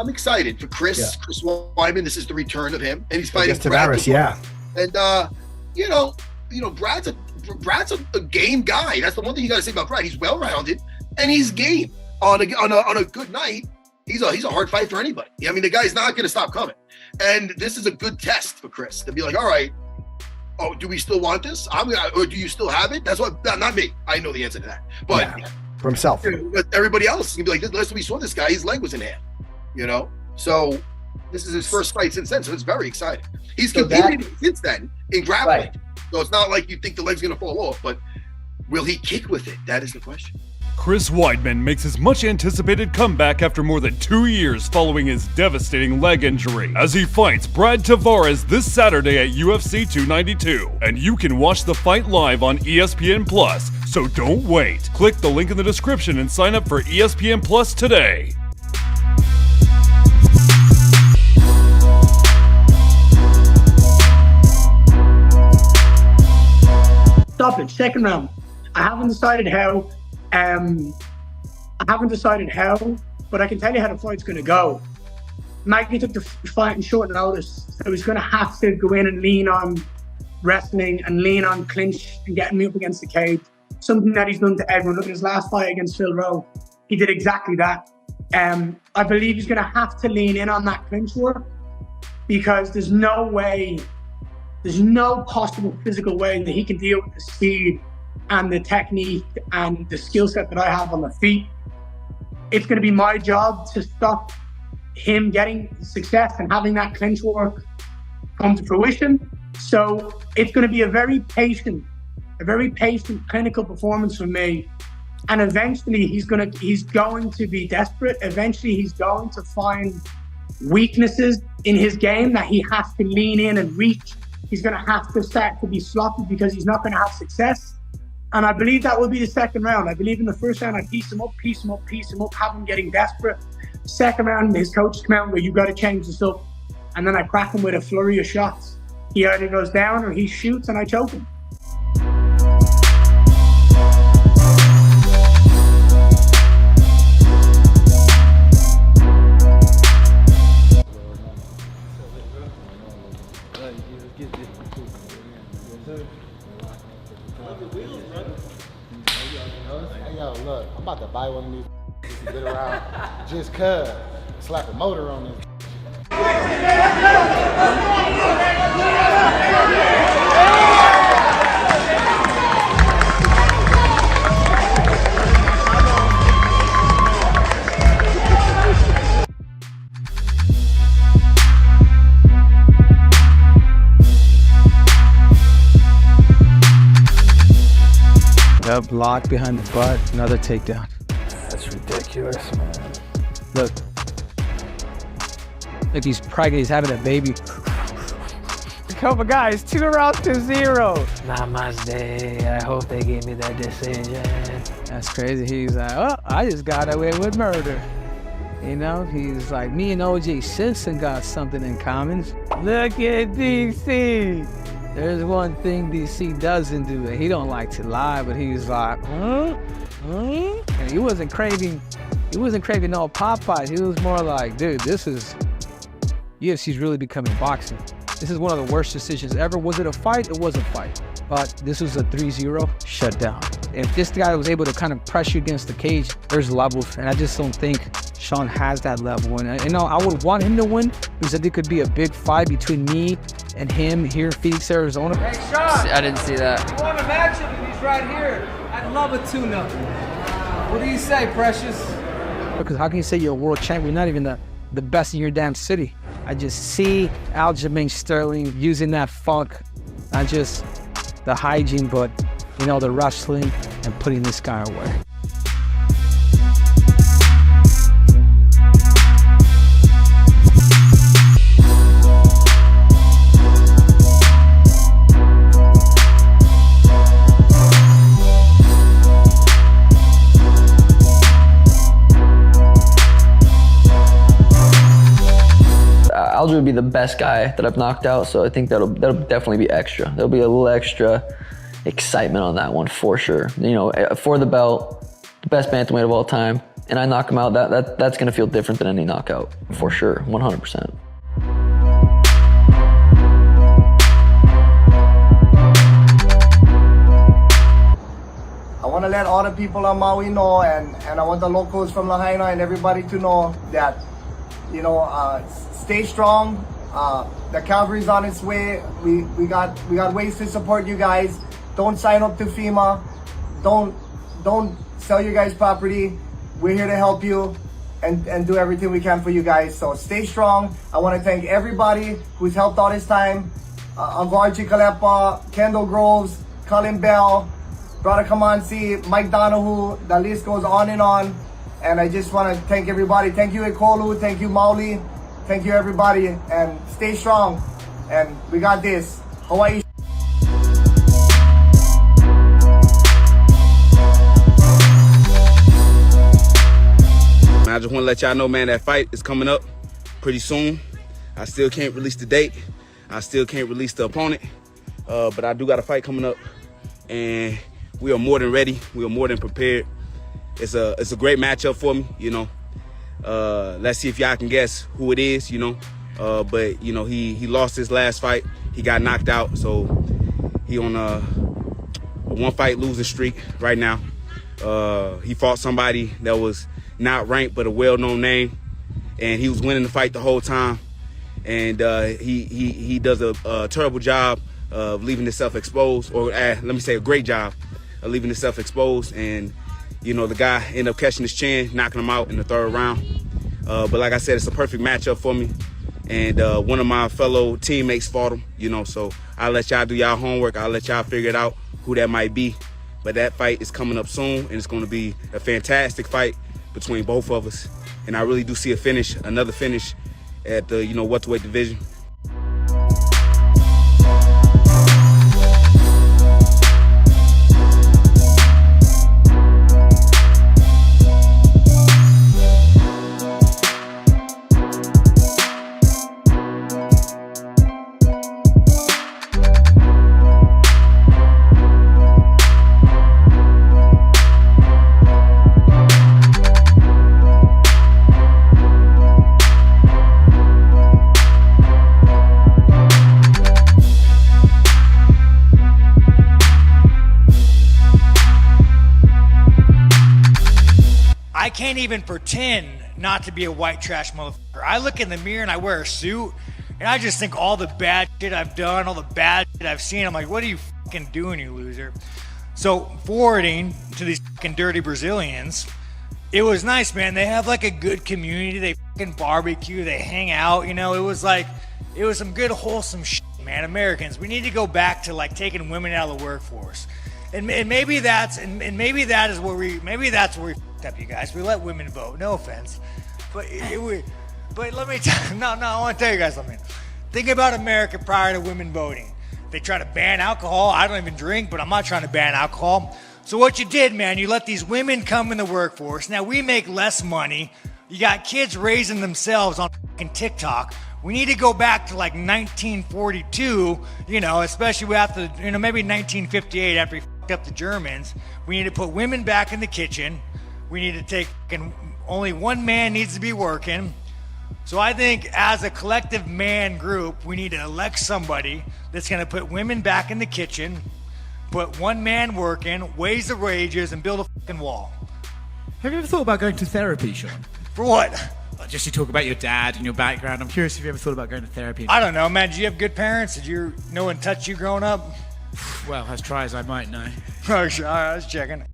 I'm excited for Chris Weidman. This is the return of him, and he's fighting Tavares. Yeah, and you know, Brad's a game guy. That's the one thing you got to say about Brad. He's well-rounded and he's game on a good night. He's a hard fight for anybody. I mean, the guy's not going to stop coming, and this is a good test for Chris to be like, all right, oh, do we still want this? Or do you still have it? That's what, not me. I know the answer to that, but for himself, everybody else is gonna be like, the last time we saw this guy, his leg was in half. So this is his first fight since then, so it's very exciting. He's competed since then in grappling, right. So it's not like you think the leg's gonna fall off, but will he kick with it? That is the question. Chris Weidman makes his much anticipated comeback after more than 2 years following his devastating leg injury, as he fights Brad Tavares this Saturday at UFC 292. And you can watch the fight live on ESPN Plus, so don't wait. Click the link in the description and sign up for ESPN Plus today. Stop it. Second round. I haven't decided how. But I can tell you how the fight's going to go. Magny took the fight in short notice, so he's going to have to go in and lean on wrestling and lean on clinch and getting me up against the cage. Something that he's done to everyone. Look at his last fight against Phil Rowe. He did exactly that. I believe he's going to have to lean in on that clinch work, because there's no possible physical way that he can deal with the speed and the technique and the skill set that I have on the feet. It's going to be my job to stop him getting success and having that clinch work come to fruition. So it's going to be a very patient, clinical performance from me. And eventually he's going to be desperate. Eventually he's going to find weaknesses in his game that he has to lean in and reach. He's going to have to start to be sloppy because he's not going to have success. And I believe that will be the second round. I believe in the first round, I piece him up, have him getting desperate. Second round, his coach come out where you got to change this up. And then I crack him with a flurry of shots. He either goes down or he shoots and I choke him. Hey, yo, look, I'm about to buy one of these to get around just cuz. Slap a motor on this. Yep, block behind the butt, another takedown. That's ridiculous, man. Look, he's pregnant, he's having a baby. Come on, guys, 2 rounds to 0. Not my day. I hope they give me that decision. That's crazy. He's like, oh, I just got away with murder. You know, he's like, me and O.J. Simpson got something in common. Look at DC. There's one thing DC doesn't do, and he don't like to lie, but he's like, and he wasn't craving no Popeyes. He was more like, dude, this is, UFC's really becoming boxing. This is one of the worst decisions ever. Was it a fight? It was a fight. But this was a 3-0 shutdown. If this guy was able to kind of press you against the cage, there's levels, and I just don't think Sean has that level. And you know, I would want him to win because I think it could be a big fight between me and him here in Phoenix, Arizona. Hey, Sean! I didn't see that. You want a matchup? He's right here. I'd love a tune-up. What do you say, Precious? Because how can you say you're a world champ? You're not even the best in your damn city. I just see Aljamain Sterling using that funk, not just the hygiene, but you know, the wrestling and putting this guy away. Aljo would be the best guy that I've knocked out, so I think that'll definitely be extra. There'll be a little extra excitement on that one for sure. You know, for the belt, the best bantamweight of all time, and I knock him out, that's gonna feel different than any knockout, for sure, 100%. I want to let all the people on Maui know, and I want the locals from Lahaina and everybody to know that, you know, stay strong. The cavalry's on its way. We got ways to support you guys. Don't sign up to FEMA. Don't sell your guys' property. We're here to help you and do everything we can for you guys. So stay strong. I want to thank everybody who's helped all this time. Anvarchi Kalepa, Kendall Groves, Colin Bell, Brother Kamansi, Mike Donahue, the list goes on. And I just want to thank everybody. Thank you, Ekolu. Thank you, Mauli. Thank you, everybody. And stay strong. And we got this. Hawaii. I just want to let y'all know, man, that fight is coming up pretty soon. I still can't release the date. I still can't release the opponent. But I do got a fight coming up. And we are more than ready. We are more than prepared. It's a great matchup for me, you know. Let's see if y'all can guess who it is, you know. But, you know, he lost his last fight. He got knocked out. So he on a one-fight losing streak right now. He fought somebody that was not ranked but a well-known name. And he was winning the fight the whole time. And he does a terrible job of leaving himself exposed, or let me say a great job of leaving himself exposed. And, you know, the guy ended up catching his chin, knocking him out in the third round. But like I said, it's a perfect matchup for me. And one of my fellow teammates fought him, you know, so I'll let y'all do y'all homework. I'll let y'all figure it out who that might be. But that fight is coming up soon, and it's going to be a fantastic fight between both of us. And I really do see another finish at the, you know, welterweight division. I can't even pretend not to be a white trash motherfucker. I look in the mirror and I wear a suit and I just think all the bad shit I've done, all the bad shit I've seen. I'm like, what are you fucking doing, you loser? So forwarding to these fucking dirty Brazilians, it was nice, man. They have like a good community. They fucking barbecue. They hang out. You know, it was some good wholesome shit, man. Americans, we need to go back to like taking women out of the workforce. And maybe that's where we fucked up, you guys. We let women vote. No offense, but let me I want to tell you guys something. Think about America prior to women voting. They try to ban alcohol. I don't even drink, but I'm not trying to ban alcohol. So what you did, man, you let these women come in the workforce. Now we make less money. You got kids raising themselves on fucking TikTok. We need to go back to like 1942, you know, especially after, you know, maybe 1958 after we fucked up the Germans. We need to put women back in the kitchen. We need to take, only one man needs to be working. So I think as a collective man group, we need to elect somebody that's going to put women back in the kitchen, put one man working, raise the wages, and build a fucking wall. Have you ever thought about going to therapy, Sean? For what? Just to talk about your dad and your background. I'm curious if you ever thought about going to therapy. I don't know, man. Did you have good parents? Did no one touch you growing up? Well, as try as I might know. Oh, sure. All right, I was checking.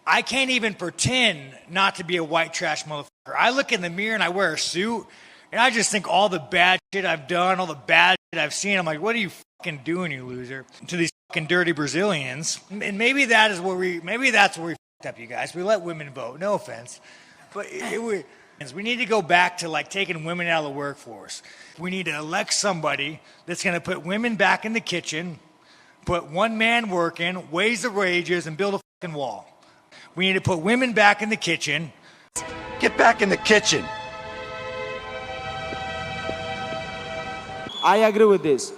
I can't even pretend not to be a white trash motherfucker. I look in the mirror and I wear a suit and I just think all the bad shit I've done, all the bad shit I've seen. I'm like, what are you fucking doing, you loser? To these fucking dirty Brazilians. And maybe that's where we fucked up, you guys. We let women vote. No offense. But We need to go back to like taking women out of the workforce. We need to elect somebody that's going to put women back in the kitchen, put one man working, raise the wages, and build a fucking wall. We need to put women back in the kitchen. Get back in the kitchen. I agree with this.